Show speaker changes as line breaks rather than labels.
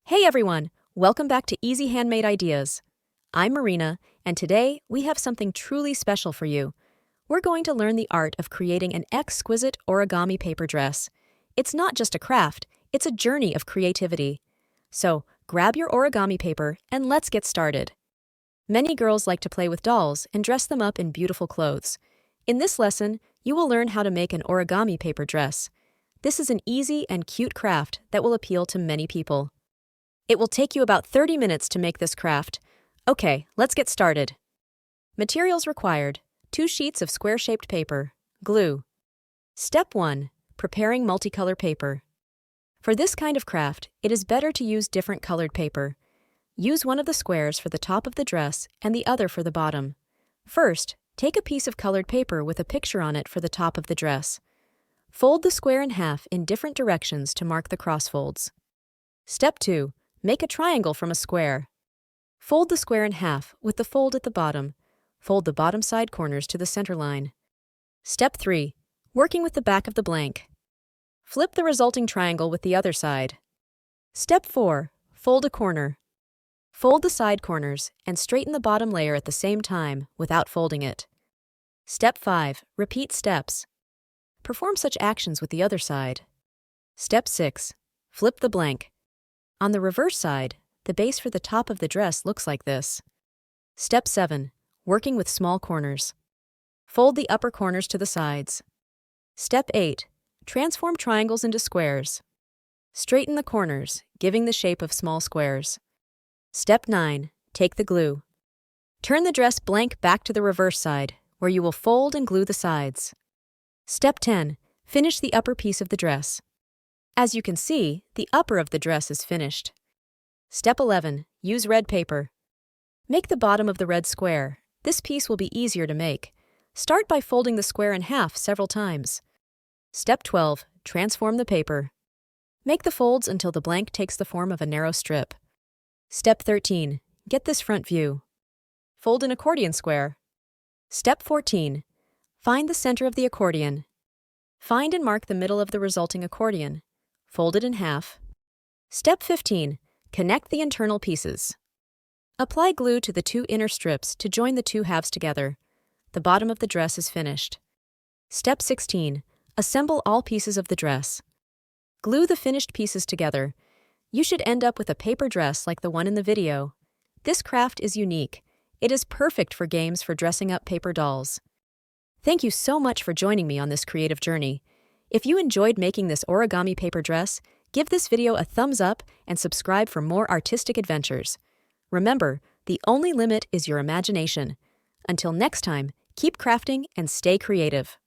Hey everyone, welcome back to Easy Handmade Ideas. I'm Marina, and today we have something truly special for you. We're going to learn the art of creating an exquisite origami paper dress. It's not just a craft, it's a journey of creativity. So, grab your origami paper and let's get started. Many girls like to play with dolls and dress them up in beautiful clothes. In this lesson, you will learn how to make an origami paper dress. This is an easy and cute craft that will appeal to many people. It will take you about 30 minutes to make this craft. Okay, let's get started. Materials required: 2 sheets of square-shaped paper, glue. Step 1. Preparing multicolor paper. For this kind of craft, it is better to use different colored paper. Use one of the squares for the top of the dress and the other for the bottom. First, take a piece of colored paper with a picture on it for the top of the dress. Fold the square in half in different directions to mark the crossfolds. Step 2. Make a triangle from a square. Fold the square in half with the fold at the bottom. Fold the bottom side corners to the center line. Step 3. Working with the back of the blank. Flip the resulting triangle with the other side. Step 4. Fold a corner. Fold the side corners and straighten the bottom layer at the same time without folding it. Step 5. Repeat steps. Perform such actions with the other side. Step 6. Flip the blank. On the reverse side, the base for the top of the dress looks like this. Step 7. Working with small corners. Fold the upper corners to the sides. Step 8. Transform triangles into squares. Straighten the corners, giving the shape of small squares. Step 9. Take the glue. Turn the dress blank back to the reverse side, where you will fold and glue the sides. Step 10. Finish the upper piece of the dress. As you can see, the upper of the dress is finished. Step 11. Use red paper. Make the bottom of the red square. This piece will be easier to make. Start by folding the square in half several times. Step 12. Transform the paper. Make the folds until the blank takes the form of a narrow strip. Step 13. Get this front view. Fold an accordion square. Step 14. Find the center of the accordion. Find and mark the middle of the resulting accordion. Fold it in half. Step 15. Connect the internal pieces. Apply glue to the 2 inner strips to join the 2 halves together. The bottom of the dress is finished. Step 16. Assemble all pieces of the dress. Glue the finished pieces together. You should end up with a paper dress like the one in the video. This craft is unique. It is perfect for games for dressing up paper dolls. Thank you so much for joining me on this creative journey. If you enjoyed making this origami paper dress, give this video a thumbs up and subscribe for more artistic adventures. Remember, the only limit is your imagination. Until next time, keep crafting and stay creative.